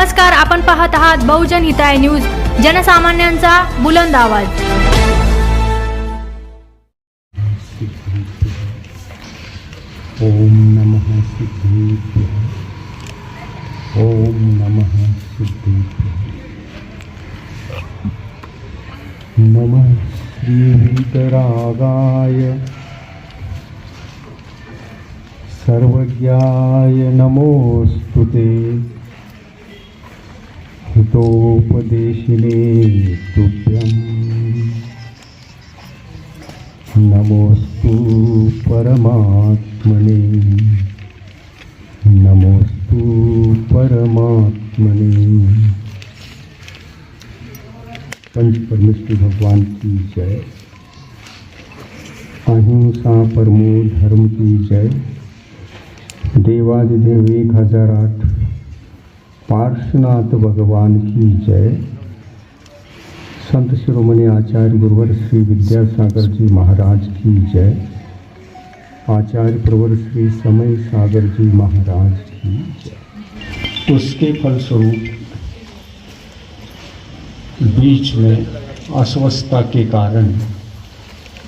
नमस्कार, आपण पाहत आहात बहुजन हिताय न्यूज, जनसामान्यांचा बुलंद आवाज। ओम नमः सिद्धेभ्यः, ओम नमः सिद्धेभ्यः। नमः श्रीवीतरागाय सर्वज्ञाय नमोस्तुते, हितोपदेशिने तुभ्यं नमोस्तु परमात्मने, नमोस्तु परमात्मने। पंच परमेश्वर भगवान की जय, अहिंसा परमो धर्म की जय, देवादिदेव 1008 पार्श्वनाथ भगवान की जय, संत शिरोमणि आचार्य गुरुवर श्री विद्यासागर जी महाराज की जय, आचार्य प्रवर श्री समय सागर जी महाराज की जय। उसके फलस्वरूप बीच में अस्वस्थता के कारण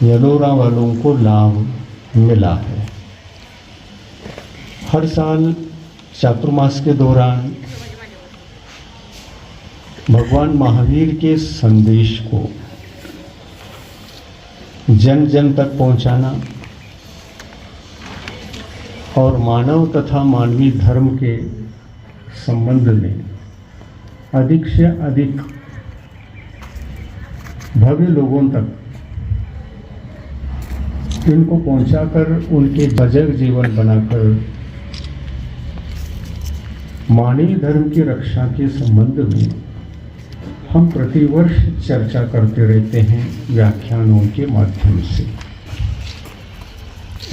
यलोरा वालों को लाभ मिला है। हर साल चातुर्मास के दौरान भगवान महावीर के संदेश को जन जन तक पहुंचाना और मानव तथा मानवीय धर्म के संबंध में अधिक से अधिक भव्य लोगों तक इनको पहुंचाकर उनके सजग जीवन बनाकर मानवीय धर्म की रक्षा के संबंध में हम प्रतिवर्ष चर्चा करते रहते हैं व्याख्यानों के माध्यम से।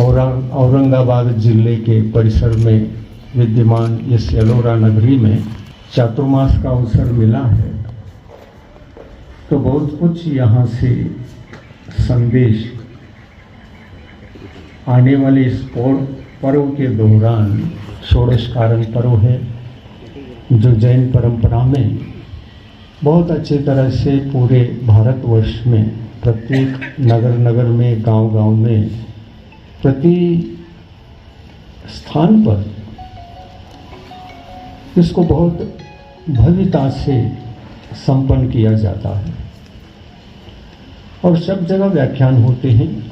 और औरंगाबाद जिले के परिसर में विद्यमान इस यलोरा नगरी में चातुर्मास का अवसर मिला है, तो बहुत कुछ यहाँ से संदेश आने वाले इस पर्व के दौरान, षोडशकारण पर्व है जो जैन परंपरा में बहुत अच्छी तरह से पूरे भारतवर्ष में प्रत्येक नगर नगर में, गांव गांव में, प्रति स्थान पर इसको बहुत भव्यता से संपन्न किया जाता है और सब जगह व्याख्यान होते हैं।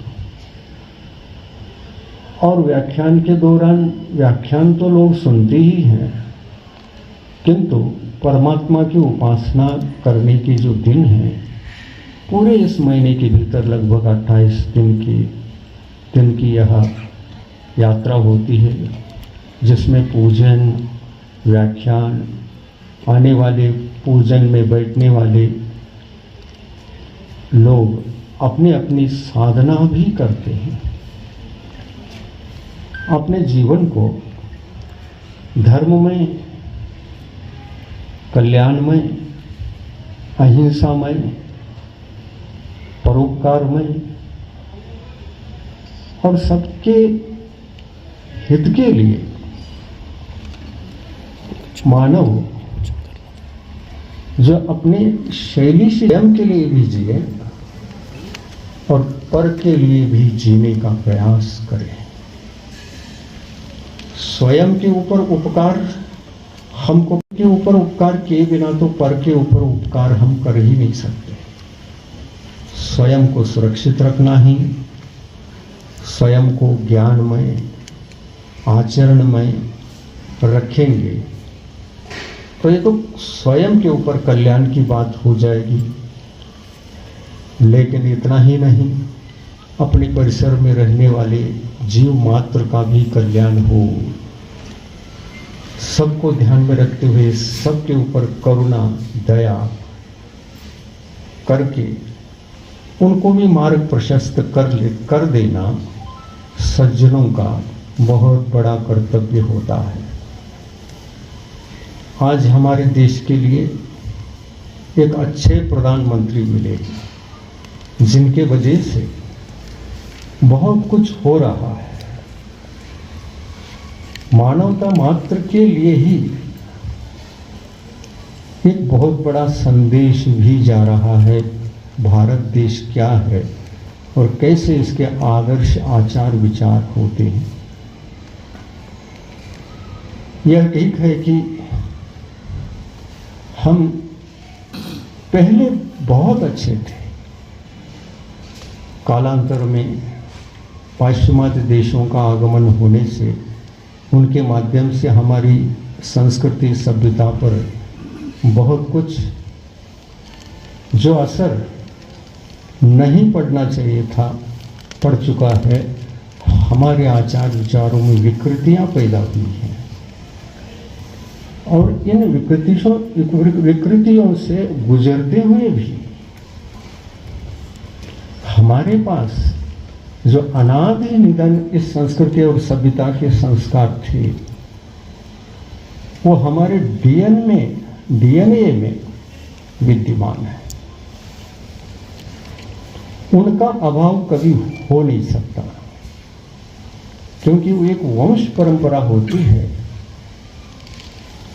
और व्याख्यान के दौरान व्याख्यान तो लोग सुनते ही हैं, किंतु परमात्मा की उपासना करने की जो दिन है, पूरे इस महीने के भीतर लगभग 28 दिन की यह यात्रा होती है, जिसमें पूजन, व्याख्यान, आने वाले पूजन में बैठने वाले लोग अपनी अपनी साधना भी करते हैं, अपने जीवन को धर्ममय, कल्याणमय, अहिंसामय, परोपकारमय और सबके हित के लिए मानव जो अपने शैली से स्वयं के लिए भी जिए और पर के लिए भी जीने का प्रयास करे। स्वयं के ऊपर उपकार हमको के ऊपर उपकार किए बिना तो पर के ऊपर उपकार हम कर ही नहीं सकते। स्वयं को सुरक्षित रखना ही, स्वयं को ज्ञानमय, आचरणमय रखेंगे तो ये तो स्वयं के ऊपर कल्याण की बात हो जाएगी। लेकिन इतना ही नहीं, अपने परिसर में रहने वाले जीव मात्र का भी कल्याण हो, सबको ध्यान में रखते हुए सबके ऊपर करुणा, दया करके उनको भी मार्ग प्रशस्त कर देना सज्जनों का बहुत बड़ा कर्तव्य होता है। आज हमारे देश के लिए एक अच्छे प्रधानमंत्री मिले, जिनके वजह से बहुत कुछ हो रहा है। मानवता मात्र के लिए ही एक बहुत बड़ा संदेश भी जा रहा है। भारत देश क्या है और कैसे इसके आदर्श आचार विचार होते हैं। यह एक है कि हम पहले बहुत अच्छे थे, कालांतर में पाश्चिमात्य देशों का आगमन होने से उनके माध्यम से हमारी संस्कृति सभ्यता पर बहुत कुछ जो असर नहीं पड़ना चाहिए था पड़ चुका है। हमारे आचार विचारों में विकृतियां पैदा हुई हैं और इन विकृतियों से गुजरते हुए भी हमारे पास जो अनादि निधन इस संस्कृति और सभ्यता के संस्कार थे वो हमारे डीएनए में विद्यमान है। उनका अभाव कभी हो नहीं सकता, क्योंकि वो एक वंश परंपरा होती है।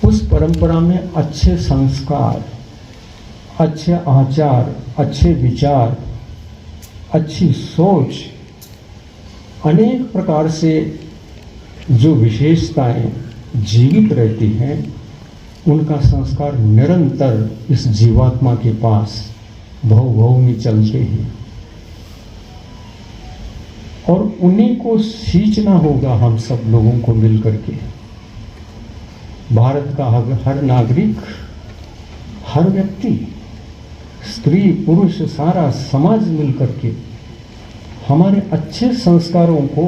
उस परंपरा में अच्छे संस्कार, अच्छे आचार, अच्छे विचार, अच्छी सोच, अनेक प्रकार से जो विशेषताएं जीवित रहती हैं, उनका संस्कार निरंतर इस जीवात्मा के पास भव में चलते हैं और उन्हीं को सींचना होगा हम सब लोगों को मिलकर के। भारत का हर नागरिक, हर व्यक्ति, स्त्री पुरुष, सारा समाज मिलकर के हमारे अच्छे संस्कारों को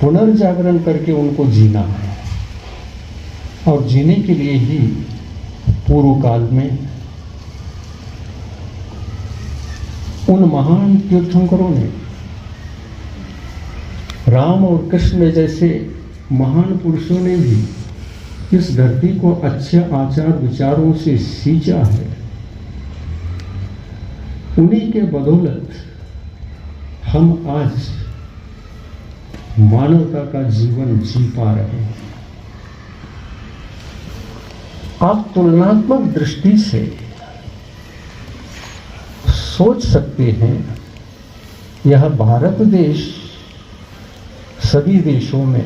पुनर्जागरण करके उनको जीना है। और जीने के लिए ही पूर्व काल में उन महान तीर्थंकरों ने, राम और कृष्ण जैसे महान पुरुषों ने भी इस धरती को अच्छे आचार विचारों से सींचा है। उन्हीं के बदौलत हम आज मानवता का जीवन जी पा रहे हैं। आप तुलनात्मक दृष्टि से सोच सकते हैं, यह भारत देश सभी देशों में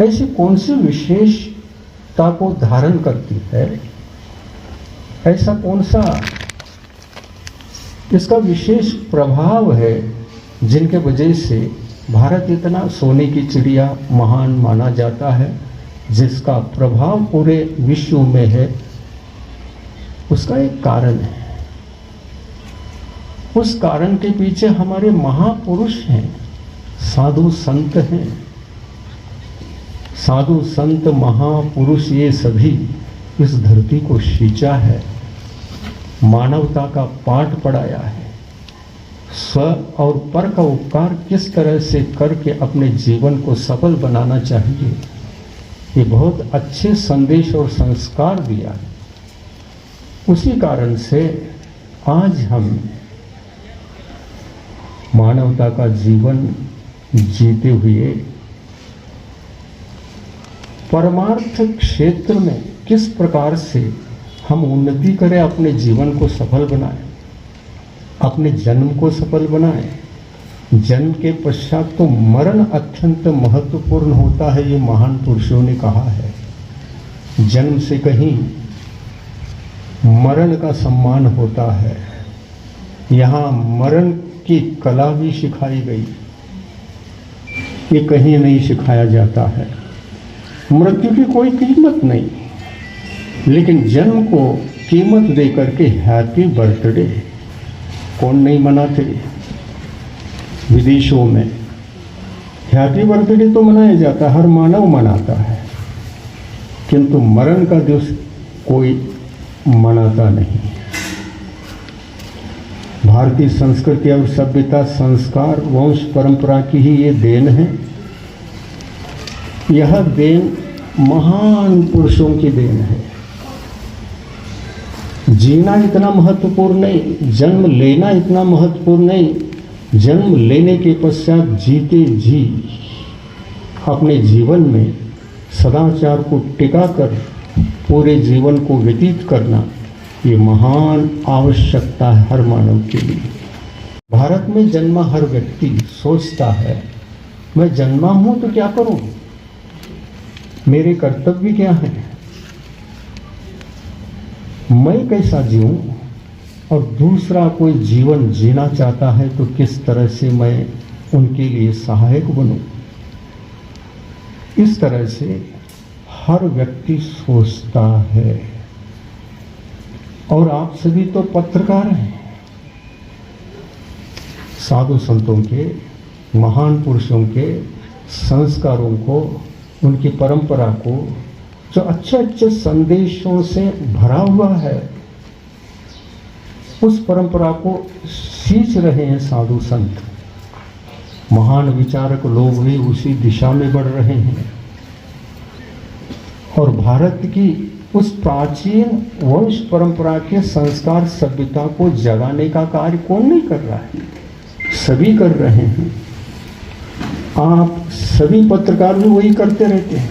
ऐसी कौन सी विशेषता को धारण करती है, ऐसा कौन सा इसका विशेष प्रभाव है जिनके वजह से भारत इतना सोने की चिड़िया महान माना जाता है, जिसका प्रभाव पूरे विश्व में है। उसका एक कारण है। उस कारण के पीछे हमारे महापुरुष हैं, साधु संत हैं। साधु संत महापुरुष ये सभी इस धरती को सींचा है, मानवता का पाठ पढ़ाया है। स्व और पर का उपकार किस तरह से करके अपने जीवन को सफल बनाना चाहिए, ये बहुत अच्छे संदेश और संस्कार दिया है। उसी कारण से आज हम मानवता का जीवन जीते हुए परमार्थ क्षेत्र में किस प्रकार से हम उन्नति करें, अपने जीवन को सफल बनाएं, अपने जन्म को सफल बनाएं। जन्म के पश्चात तो मरण अत्यंत महत्वपूर्ण होता है, ये महान पुरुषों ने कहा है। जन्म से कहीं मरण का सम्मान होता है। यहाँ मरण की कला भी सिखाई गई, ये कहीं नहीं सिखाया जाता है। मृत्यु की कोई कीमत नहीं, लेकिन जन्म को कीमत दे करके हैप्पी बर्थडे कौन नहीं मनाते। विदेशों में हैप्पी बर्थडे तो मनाया जाता है, हर मानव मनाता है, किंतु मरण का दिवस कोई मनाता नहीं। भारतीय संस्कृति और सभ्यता, संस्कार, वंश परंपरा की ही ये देन है। यह देन महान पुरुषों की देन है। जीना इतना महत्वपूर्ण नहीं, जन्म लेना इतना महत्वपूर्ण नहीं। जन्म लेने के पश्चात जीते जी अपने जीवन में सदाचार को टिका कर पूरे जीवन को व्यतीत करना ये महान आवश्यकता है हर मानव के लिए। भारत में जन्मा हर व्यक्ति सोचता है, मैं जन्मा हूं तो क्या करूं, मेरे कर्तव्य क्या हैं, मैं कैसा जीऊं, और दूसरा कोई जीवन जीना चाहता है तो किस तरह से मैं उनके लिए सहायक बनूं। इस तरह से हर व्यक्ति सोचता है। और आप सभी तो पत्रकार हैं, साधु संतों के, महान पुरुषों के संस्कारों को, उनकी परंपरा को, जो अच्छे अच्छे संदेशों से भरा हुआ है, उस परंपरा को सींच रहे हैं साधु संत। महान विचारक लोग भी उसी दिशा में बढ़ रहे हैं। और भारत की उस प्राचीन वंश परंपरा के संस्कार सभ्यता को जगाने का कार्य कौन नहीं कर रहा है, सभी कर रहे हैं। आप सभी पत्रकार भी वही करते रहते हैं,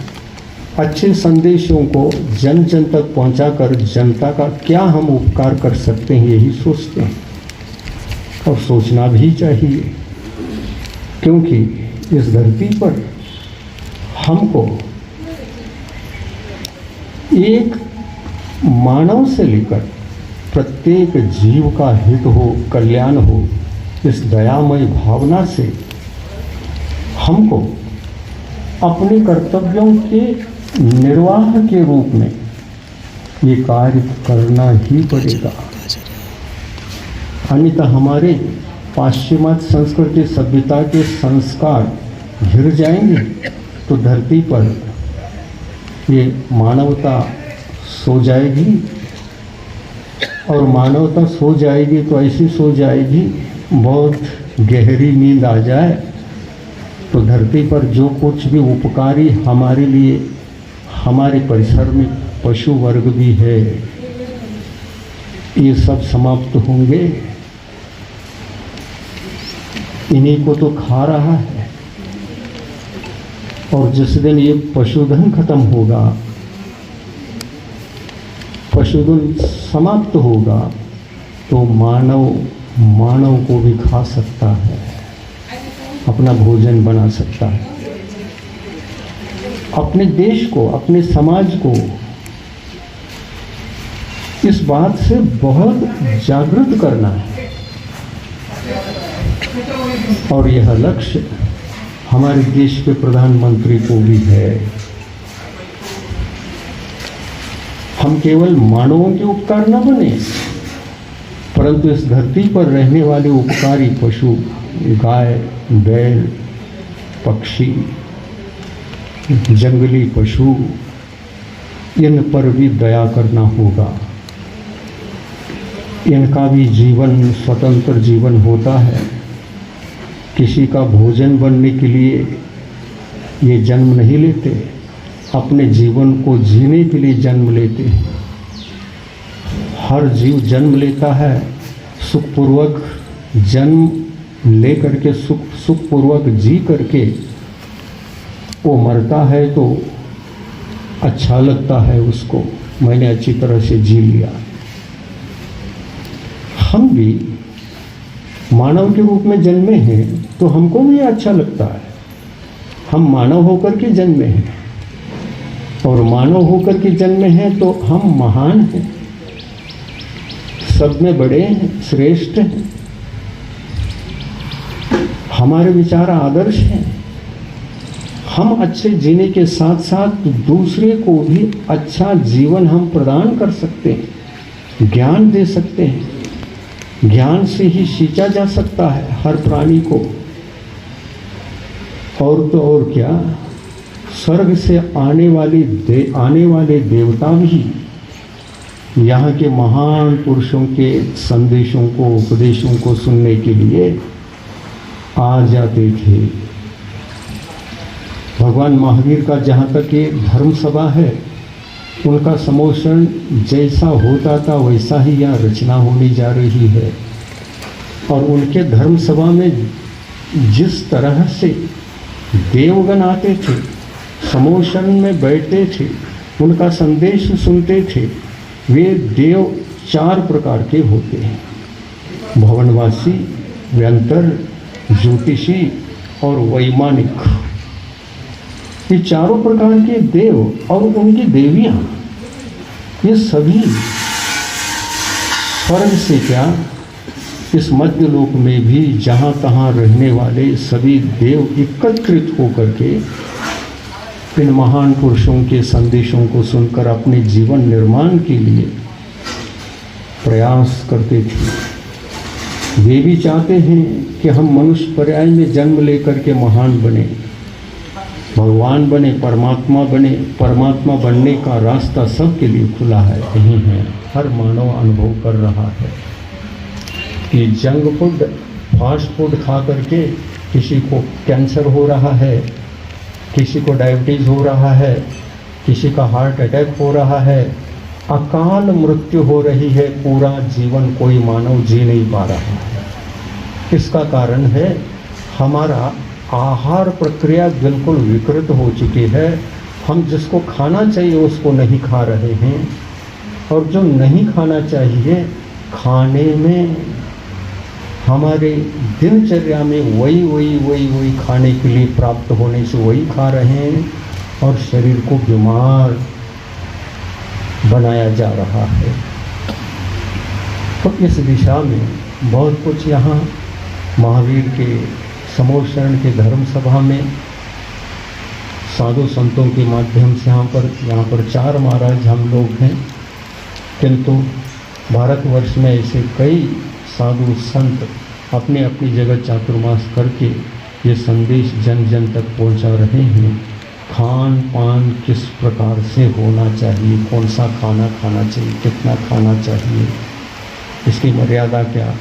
अच्छे संदेशों को जन जन तक पहुंचाकर जनता का क्या हम उपकार कर सकते हैं यही सोचते हैं। और सोचना भी चाहिए, क्योंकि इस धरती पर हमको एक मानव से लेकर प्रत्येक जीव का हित हो, कल्याण हो, इस दयामय भावना से हमको अपने कर्तव्यों के निर्वाह के रूप में ये कार्य करना ही पड़ेगा। अन्यथा हमारे पाश्चिमात्य संस्कृति सभ्यता के संस्कार घिर जाएंगे तो धरती पर ये मानवता सो जाएगी। और मानवता सो जाएगी तो ऐसी सो जाएगी, बहुत गहरी नींद आ जाए तो धरती पर जो कुछ भी उपकारी हमारे लिए, हमारे परिसर में पशु वर्ग भी है, ये सब समाप्त होंगे। इन्हीं को तो खा रहा है। और जिस दिन ये पशुधन खत्म होगा, पशुधन समाप्त होगा, तो मानव को भी खा सकता है, अपना भोजन बना सकता है। अपने देश को, अपने समाज को इस बात से बहुत जागृत करना है। और यह लक्ष्य हमारे देश के प्रधानमंत्री को भी है। हम केवल मानवों के उपकार न बने, परंतु इस धरती पर रहने वाले उपकारी पशु, गाय, बैल, पक्षी, जंगली पशु, इन पर भी दया करना होगा। इनका भी जीवन स्वतंत्र जीवन होता है। किसी का भोजन बनने के लिए ये जन्म नहीं लेते, अपने जीवन को जीने के लिए जन्म लेते हैं। हर जीव जन्म लेता है, सुखपूर्वक जन्म ले करके सुखपूर्वक जी करके वो मरता है तो अच्छा लगता है उसको, मैंने अच्छी तरह से जी लिया। हम भी मानव के रूप में जन्मे हैं तो हमको भी अच्छा लगता है। हम मानव होकर के जन्मे हैं, और मानव होकर के जन्मे हैं तो हम महान हैं, सब में बड़े हैं, श्रेष्ठ हैं। हमारे विचार आदर्श हैं। हम अच्छे जीने के साथ साथ दूसरे को भी अच्छा जीवन हम प्रदान कर सकते हैं, ज्ञान दे सकते हैं। ज्ञान से ही सींचा जा सकता है हर प्राणी को। और तो और क्या, स्वर्ग से आने वाले देवता भी यहाँ के महान पुरुषों के संदेशों को, उपदेशों को सुनने के लिए आ जाते थे। भगवान महावीर का जहाँ तक ये धर्म सभा है, उनका समोषण जैसा होता था वैसा ही यहाँ रचना होने जा रही है। और उनके धर्म सभा में जिस तरह से देवगण आते थे, समोषण में बैठते थे, उनका संदेश सुनते थे। वे देव 4 प्रकार के होते हैं, भवनवासी, व्यंतर, ज्योतिषी और वैमानिक। ये चारों प्रकार के देव और उनकी देवियां, ये सभी स्वर्ग से क्या, इस मध्य लोक में भी जहाँ तहाँ रहने वाले सभी देव एकत्रित होकर के इन महान पुरुषों के संदेशों को सुनकर अपने जीवन निर्माण के लिए प्रयास करते थे। वे भी चाहते हैं कि हम मनुष्य पर्याय में जन्म लेकर के महान बने, भगवान बने, परमात्मा बने। परमात्मा बनने का रास्ता सबके लिए खुला है, यही है। हर मानव अनुभव कर रहा है कि जंक फूड, फास्ट फूड खा करके किसी को कैंसर हो रहा है, किसी को डायबिटीज़ हो रहा है, किसी का हार्ट अटैक हो रहा है, अकाल मृत्यु हो रही है। पूरा जीवन कोई मानव जी नहीं पा रहा है। इसका कारण है हमारा आहार प्रक्रिया बिल्कुल विकृत हो चुकी है। हम जिसको खाना चाहिए उसको नहीं खा रहे हैं, और जो नहीं खाना चाहिए खाने में, हमारे दिनचर्या में वही खाने के लिए प्राप्त होने से वही खा रहे हैं, और शरीर को बीमार बनाया जा रहा है। तो इस दिशा में बहुत कुछ यहाँ महावीर के समूह शरण के धर्म सभा में साधु संतों के माध्यम से यहाँ पर 4 महाराज हम लोग हैं, किंतु भारतवर्ष में ऐसे कई साधु संत अपने अपनी जगह चातुर्मास करके ये संदेश जन जन तक पहुंचा रहे हैं। खान पान किस प्रकार से होना चाहिए, कौन सा खाना खाना चाहिए, कितना खाना चाहिए, इसकी मर्यादा क्या।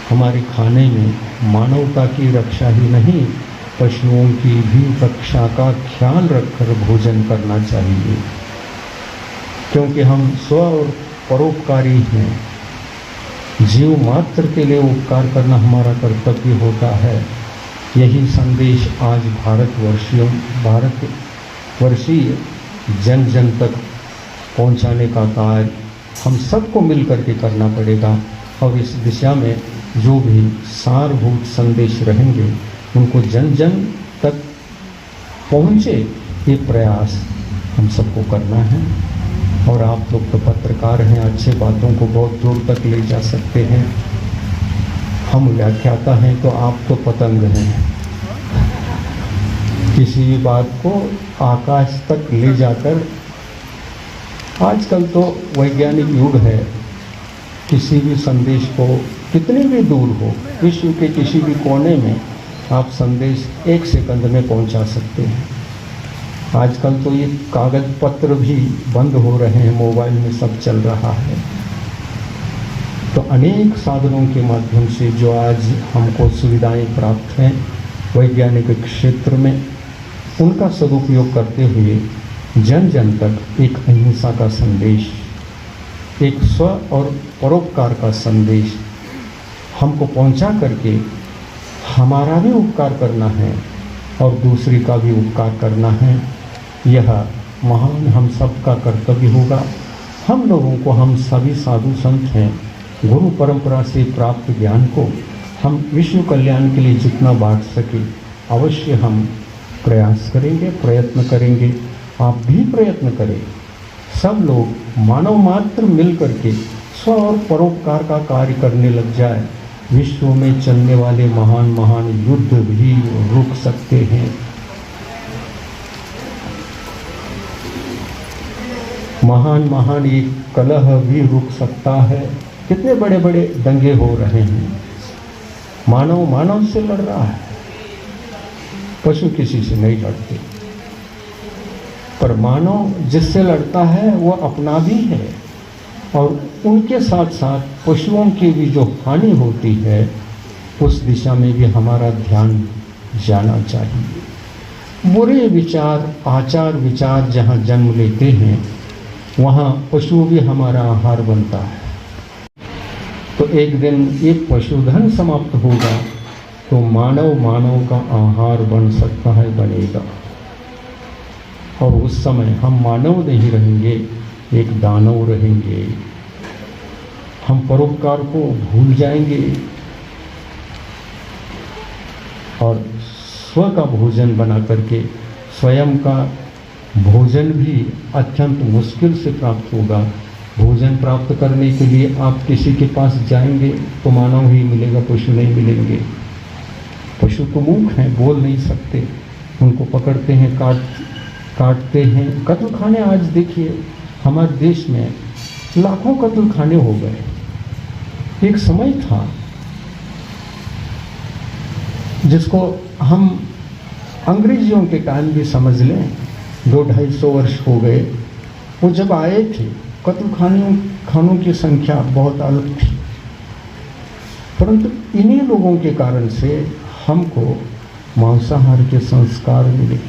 हमारे खाने में मानवता की रक्षा ही नहीं, पशुओं की भी रक्षा का ख्याल रखकर भोजन करना चाहिए, क्योंकि हम स्व और परोपकारी हैं। जीव मात्र के लिए उपकार करना हमारा कर्तव्य होता है। यही संदेश आज भारतवर्षीय जन जन तक पहुंचाने का कार्य हम सबको मिल करके करना पड़ेगा, और इस दिशा में जो भी सारभूत संदेश रहेंगे उनको जन जन तक पहुँचे, ये प्रयास हम सबको करना है। और आप लोग तो पत्रकार हैं, अच्छे बातों को बहुत दूर तक ले जा सकते हैं। हम व्याख्याता हैं तो आप तो पतंग हैं, किसी भी बात को आकाश तक ले जाकर। आजकल तो वैज्ञानिक युग है, किसी भी संदेश को कितनी भी दूर हो, विश्व के किसी भी कोने में आप संदेश 1 सेकंड में पहुंचा सकते हैं। आजकल तो ये कागज पत्र भी बंद हो रहे हैं, मोबाइल में सब चल रहा है। तो अनेक साधनों के माध्यम से जो आज हमको सुविधाएं प्राप्त हैं वैज्ञानिक क्षेत्र में, उनका सदुपयोग करते हुए जन जन तक एक अहिंसा का संदेश, एक स्व और परोपकार का संदेश हमको पहुंचा करके हमारा भी उपकार करना है और दूसरे का भी उपकार करना है। यह महान हम सब का कर्तव्य होगा। हम लोगों को, हम सभी साधु संत हैं, गुरु परंपरा से प्राप्त ज्ञान को हम विश्व कल्याण के लिए जितना बांट सके अवश्य हम प्रयास करेंगे, प्रयत्न करेंगे। आप भी प्रयत्न करें। सब लोग मानव मात्र मिल करके स्व और परोपकार का कार्य करने लग जाए, विश्व में चलने वाले महान महान युद्ध भी रुक सकते हैं। महान महान ये कलह भी रुक सकता है। कितने बड़े बड़े दंगे हो रहे हैं, मानव मानव से लड़ रहा है, पशु किसी से नहीं लड़ते। पर मानव जिससे लड़ता है वह अपना भी है, और उनके साथ साथ पशुओं की भी जो हानि होती है उस दिशा में भी हमारा ध्यान जाना चाहिए। बुरे विचार, आचार विचार जहाँ जन्म लेते हैं वहाँ पशु भी हमारा आहार बनता है। तो एक दिन ये पशुधन समाप्त होगा तो मानव मानव का आहार बन सकता है, बनेगा। और उस समय हम मानव नहीं रहेंगे, एक दानव रहेंगे। हम परोपकार को भूल जाएंगे और स्व का भोजन बना करके स्वयं का भोजन भी अत्यंत मुश्किल से प्राप्त होगा। भोजन प्राप्त करने के लिए आप किसी के पास जाएंगे तो मानव ही मिलेगा, पशु नहीं मिलेंगे। पशु तो मूक हैं, बोल नहीं सकते, उनको पकड़ते हैं, काटते हैं। कत्ल खाने आज देखिए हमारे देश में लाखों कत्ल खाने हो गए। एक समय था जिसको हम अंग्रेजियों के टाइम भी समझ लें, 200-250 वर्ष हो गए। वो जब आए थे कत्ल खानों की संख्या बहुत अल्प थी, परंतु इन्हीं लोगों के कारण से हमको मांसाहार के संस्कार मिले।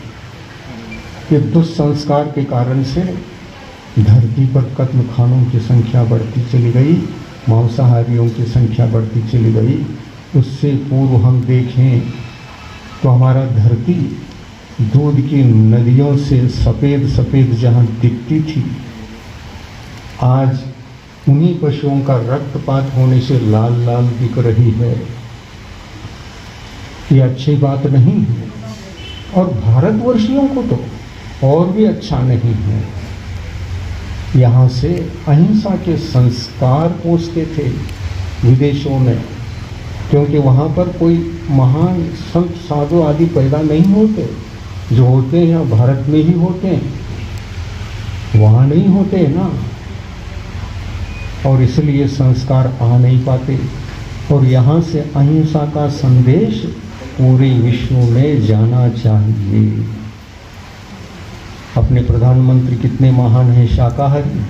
ये दुष्संस्कार के कारण से धरती पर कत्ल खानों की संख्या बढ़ती चली गई, मांसाहारियों की संख्या बढ़ती चली गई। उससे पूर्व हम देखें तो हमारा धरती दूध की नदियों से सफ़ेद सफ़ेद जहाँ दिखती थी, आज उन्हीं पशुओं का रक्तपात होने से लाल लाल दिख रही है। ये अच्छी बात नहीं है और भारतवर्षियों को तो और भी अच्छा नहीं है। यहाँ से अहिंसा के संस्कार पहुँचते थे विदेशों में, क्योंकि वहाँ पर कोई महान संत साधु आदि पैदा नहीं होते। जो होते हैं यहाँ भारत में ही होते हैं, वहाँ नहीं होते ना, और इसलिए संस्कार आ नहीं पाते। और यहाँ से अहिंसा का संदेश पूरे विश्व में जाना चाहिए। अपने प्रधानमंत्री कितने महान हैं, शाकाहारी,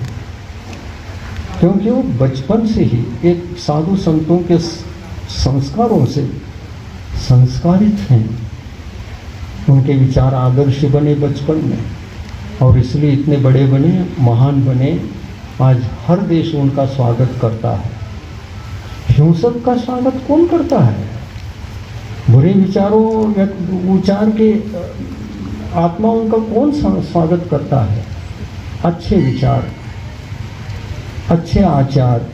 क्योंकि वो बचपन से ही एक साधु संतों के संस्कारों से संस्कारित हैं। उनके विचार आदर्श बने बचपन में और इसलिए इतने बड़े बने, महान बने। आज हर देश उनका स्वागत करता है। हिंसक का स्वागत कौन करता है? बुरे विचारों या विचार के आत्माओं का कौन स्वागत करता है? अच्छे विचार, अच्छे आचार,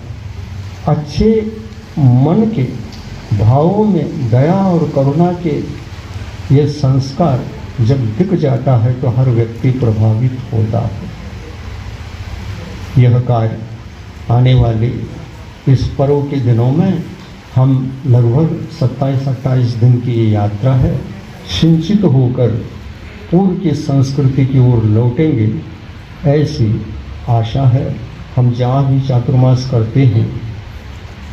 अच्छे मन के भावों में दया और करुणा के ये संस्कार जब दिख जाता है तो हर व्यक्ति प्रभावित होता है। यह कार्य आने वाले इस पर्व के दिनों में हम लगभग 27-28 दिन की ये यात्रा है, सिंचित होकर पूर्व की संस्कृति की ओर लौटेंगे, ऐसी आशा है। हम जहाँ भी चातुर्मास करते हैं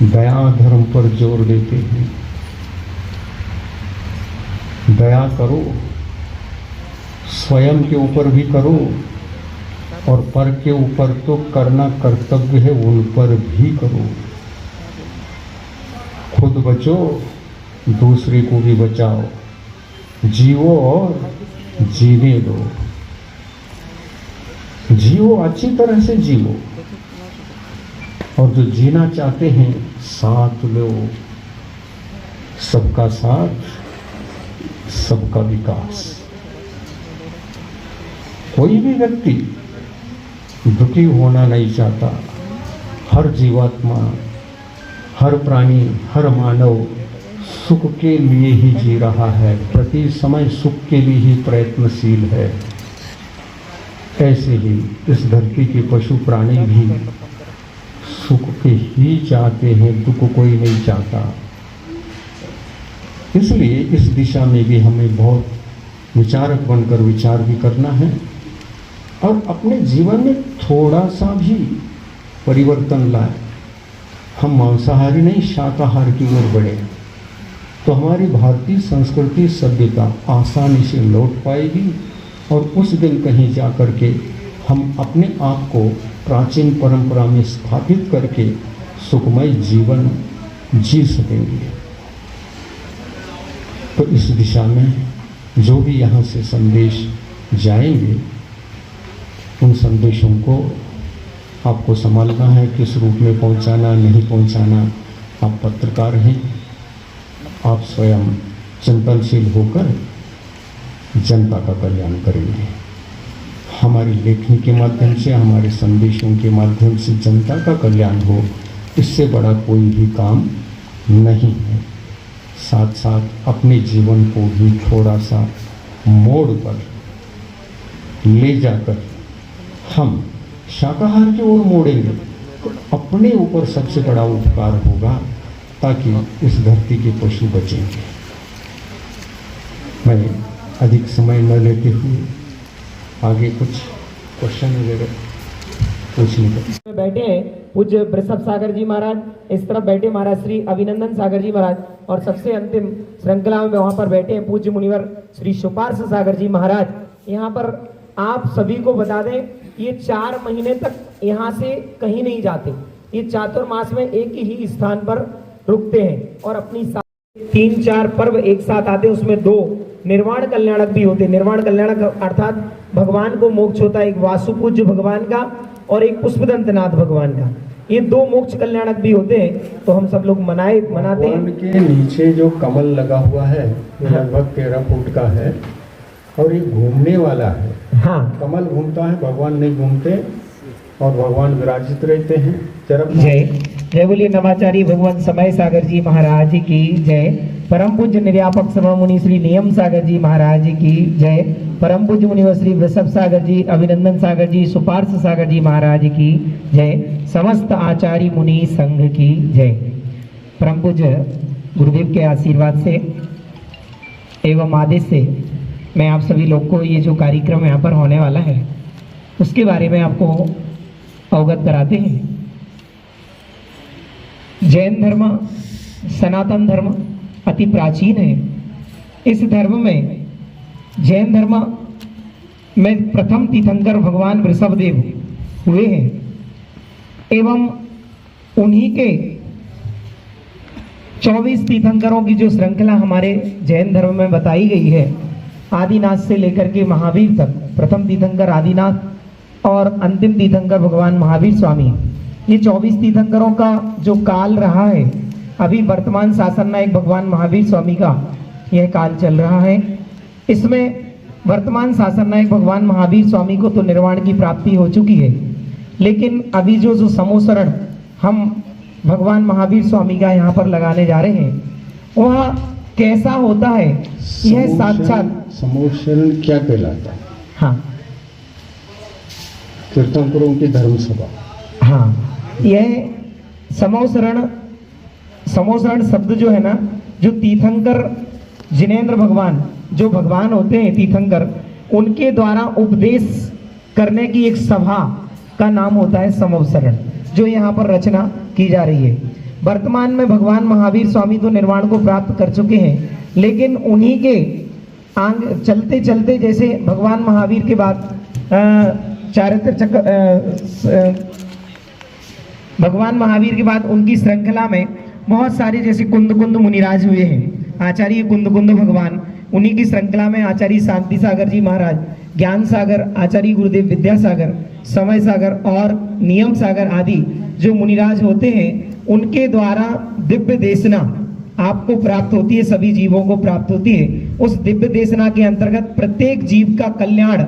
दया धर्म पर जोर देते हैं। दया करो, स्वयं के ऊपर भी करो और पर के ऊपर तो करना कर्तव्य है, उन पर भी करो। खुद बचो, दूसरे को भी बचाओ, जियो और जीने दो। जियो, अच्छी तरह से जियो, और जो जीना चाहते हैं साथ लो। सबका साथ, सबका विकास। कोई भी व्यक्ति दुखी होना नहीं चाहता। हर जीवात्मा, हर प्राणी, हर मानव सुख के लिए ही जी रहा है, प्रति समय सुख के लिए ही प्रयत्नशील है। ऐसे ही इस धरती के पशु प्राणी भी सुख के ही चाहते हैं, दुख कोई नहीं चाहता। इसलिए इस दिशा में भी हमें बहुत विचारक बनकर विचार भी करना है और अपने जीवन में थोड़ा सा भी परिवर्तन लाए। हम मांसाहारी नहीं, शाकाहार की ओर बढ़े तो हमारी भारतीय संस्कृति सभ्यता आसानी से लौट पाएगी और उस दिन कहीं जा कर के हम अपने आप को प्राचीन परंपरा में स्थापित करके सुखमय जीवन जी सकेंगे। तो इस दिशा में जो भी यहाँ से संदेश जाएंगे, उन संदेशों को आपको संभालना है, किस रूप में पहुँचाना, नहीं पहुँचाना। आप पत्रकार हैं, आप स्वयं चिंतनशील होकर जनता का कल्याण करेंगे। हमारी लेखनी के माध्यम से, हमारे संदेशों के माध्यम से जनता का कल्याण हो, इससे बड़ा कोई भी काम नहीं है। साथ साथ अपने जीवन को भी थोड़ा सा मोड़ पर ले जाकर हम शाकाहार की ओर मोड़ेंगे तो अपने ऊपर सबसे बड़ा उपकार होगा, ताकि इस धरती के पशु बचेंगे। मैं अधिक समय न लेते हुए आगे कुछ क्वेश्चन वगैरह पूछने का बैठे हैं पूज्य वृषभ सागर जी महाराज, इस तरफ बैठे महाराज श्री अभिनंदन सागर जी महाराज, और सबसे अंतिम श्रृंखला में वहां पर बैठे हैं पूज्य मुनिवर श्री सुपार्श सागर जी महाराज। यहाँ पर आप सभी को बता दें, ये 4 महीने तक यहाँ से कहीं नहीं जाते। ये चातुर्मास में एक ही स्थान पर रुकते हैं और अपनी 3-4 पर्व एक साथ आते हैं, उसमें 2 निर्वाण कल्याणक भी होते हैं। निर्वाण कल्याणक अर्थात भगवान को मोक्ष होता है, एक वासुपूज्य भगवान का और एक पुष्पदंतनाथ भगवान का। ये 2 मोक्ष कल्याणक भी होते हैं, तो हम सब लोग मनाते हैं। के नीचे जो कमल लगा हुआ है लगभग 13 फुट का है और ये घूमने वाला है। हाँ, कमल घूमता है, भगवान नहीं घूमते और भगवान विराजित रहते हैं। जय जय बोलिए नवाचारी भगवान समय सागर जी महाराज की जय। परम पूज्य निर्यापक सभा मुनि श्री नियम सागर जी महाराज की जय। परम पूज्य मुनिवर श्री वृषभ सागर जी, अभिनंदन सागर जी, सुपार्श सागर जी महाराज की जय। समस्त आचार्य मुनि संघ की जय। परम पूज्य गुरुदेव के आशीर्वाद से एवं आदेश से मैं आप सभी लोग को ये जो कार्यक्रम यहाँ पर होने वाला है उसके बारे में आपको अवगत कराते हैं। जैन धर्म सनातन धर्म अति प्राचीन है। इस धर्म में जैन धर्म में प्रथम तीर्थंकर भगवान वृषभदेव हुए हैं एवं उन्हीं के 24 तीर्थंकरों की जो श्रृंखला हमारे जैन धर्म में बताई गई है, आदिनाथ से लेकर के महावीर तक, प्रथम तीर्थंकर आदिनाथ और अंतिम तीर्थंकर भगवान महावीर स्वामी, ये 24 तीर्थंकरों का जो काल रहा है, अभी वर्तमान शासन नायक भगवान महावीर स्वामी का यह काल चल रहा है। इसमें वर्तमान शासन नायक भगवान महावीर स्वामी को तो निर्वाण की प्राप्ति हो चुकी है, लेकिन अभी जो समोसरण हम भगवान महावीर स्वामी का यहाँ पर लगाने जा रहे हैं वह कैसा होता है, यह साक्षात समोसरण क्या कहलाता है? हाँ, तीर्थंकरों की धर्म सभा। हाँ, यह समोसरण शब्द जो है ना, जो तीर्थंकर जिनेंद्र भगवान जो भगवान होते हैं तीर्थंकर, उनके द्वारा उपदेश करने की एक सभा का नाम होता है समोसरण, जो यहाँ पर रचना की जा रही है। वर्तमान में भगवान महावीर स्वामी तो निर्वाण को प्राप्त कर चुके हैं, लेकिन उन्हीं के आगे चलते चलते, जैसे भगवान महावीर के बाद भगवान महावीर के बाद उनकी श्रृंखला में बहुत सारे जैसे कुंद मुनिराज हुए हैं। आचार्य कुंद भगवान, उन्हीं की श्रृंखला में आचार्य शांति सागर जी महाराज, ज्ञान सागर आचार्य गुरुदेव विद्यासागर, समय सागर और नियम सागर आदि जो मुनिराज होते हैं, उनके द्वारा दिव्य देशना आपको प्राप्त होती है, सभी जीवों को प्राप्त होती है। उस दिव्य देशना के अंतर्गत प्रत्येक जीव का कल्याण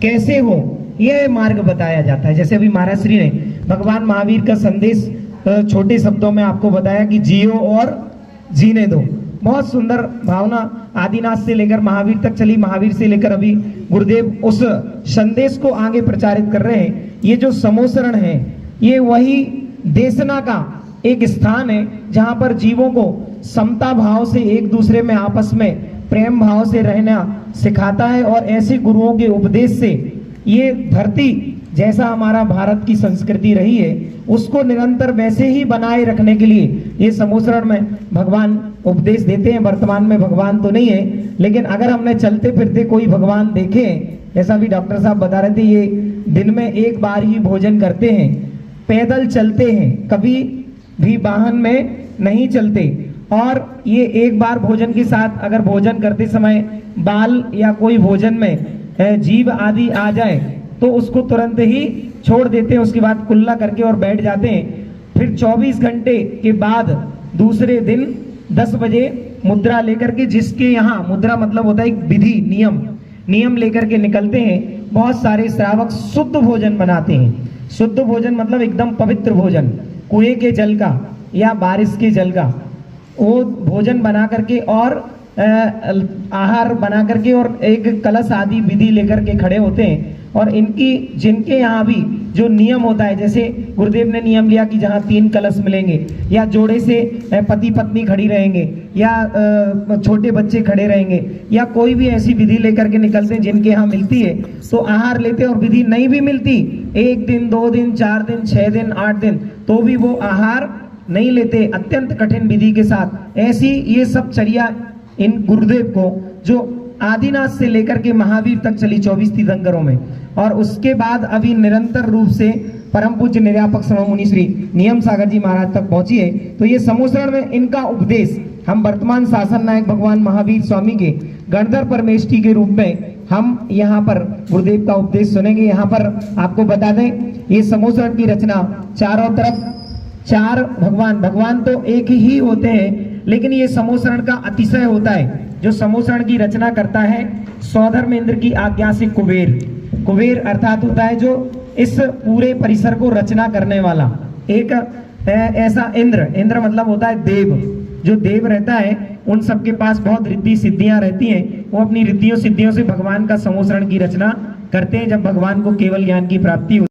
कैसे हो, यह मार्ग बताया जाता है। जैसे अभी महाराज श्री ने भगवान महावीर का संदेश छोटे शब्दों में आपको बताया कि जियो और जीने दो। बहुत सुंदर भावना आदिनाथ से लेकर महावीर तक चली, महावीर से लेकर अभी गुरुदेव उस संदेश को आगे प्रचारित कर रहे हैं। ये जो समोसरण है, ये वही देशना का एक स्थान है जहां पर जीवों को समता भाव से एक दूसरे में आपस में प्रेम भाव से रहना सिखाता है, और ऐसे गुरुओं के उपदेश से ये धरती जैसा हमारा भारत की संस्कृति रही है उसको निरंतर वैसे ही बनाए रखने के लिए ये समोसरण में भगवान उपदेश देते हैं। वर्तमान में भगवान तो नहीं है, लेकिन अगर हमने चलते फिरते कोई भगवान देखे, जैसा भी डॉक्टर साहब बता रहे थे, ये दिन में एक बार ही भोजन करते हैं, पैदल चलते हैं, कभी भी वाहन में नहीं चलते, और ये एक बार भोजन के साथ अगर भोजन करते समय बाल या कोई भोजन में जीव आदि आ जाए तो उसको तुरंत ही छोड़ देते हैं, उसके बाद कुल्ला करके और बैठ जाते हैं। फिर 24 घंटे के बाद दूसरे दिन 10 बजे मुद्रा लेकर के, जिसके यहाँ मुद्रा मतलब होता है एक विधि नियम लेकर के निकलते हैं, बहुत सारे श्रावक शुद्ध भोजन बनाते हैं। शुद्ध भोजन मतलब एकदम पवित्र भोजन, कुएं के जल का या बारिश के जल का वो भोजन बना करके और आहार बना करके और एक कलश आदि विधि लेकर के खड़े होते हैं। और इनकी जिनके यहाँ भी जो नियम होता है, जैसे गुरुदेव ने नियम लिया कि जहाँ 3 कलश मिलेंगे या जोड़े से पति पत्नी खड़ी रहेंगे या छोटे बच्चे खड़े रहेंगे या कोई भी ऐसी विधि लेकर के निकलते हैं जिनके यहाँ मिलती है तो आहार लेते, और विधि नहीं भी मिलती 1 दिन 2 दिन 4 दिन 6 दिन 8 दिन तो भी वो आहार नहीं लेते, अत्यंत कठिन विधि के साथ। ऐसी ये सब चर्या इन गुरुदेव को जो आदिनाथ से लेकर के महावीर तक चली 24 तीर्थंकरों में, और उसके बाद अभी निरंतर रूप से परम पूज्य निर्यापक श्रवण मुनि श्री नियम सागर जी महाराज तक पहुंची है। तो ये समूसरण में इनका उपदेश हम वर्तमान शासन नायक भगवान महावीर स्वामी के गणधर परमेष्ठी के रूप में हम यहाँ पर गुरुदेव का उपदेश सुनेंगे। यहाँ पर आपको बता दें ये समूसरण की रचना चारों तरफ 4 भगवान तो एक ही होते हैं, लेकिन ये समूसरण का अतिशय होता है। जो समूसरण की रचना करता है सौधर्मेंद्र की आज्ञा से कुबेर अर्थात होता है जो इस पूरे परिसर को रचना करने वाला। एक ऐसा इंद्र मतलब होता है देव, जो देव रहता है उन सबके पास बहुत रिद्धि सिद्धियां रहती हैं, वो अपनी रिद्धियों सिद्धियों से भगवान का समूसरण की रचना करते हैं जब भगवान को केवल ज्ञान की प्राप्ति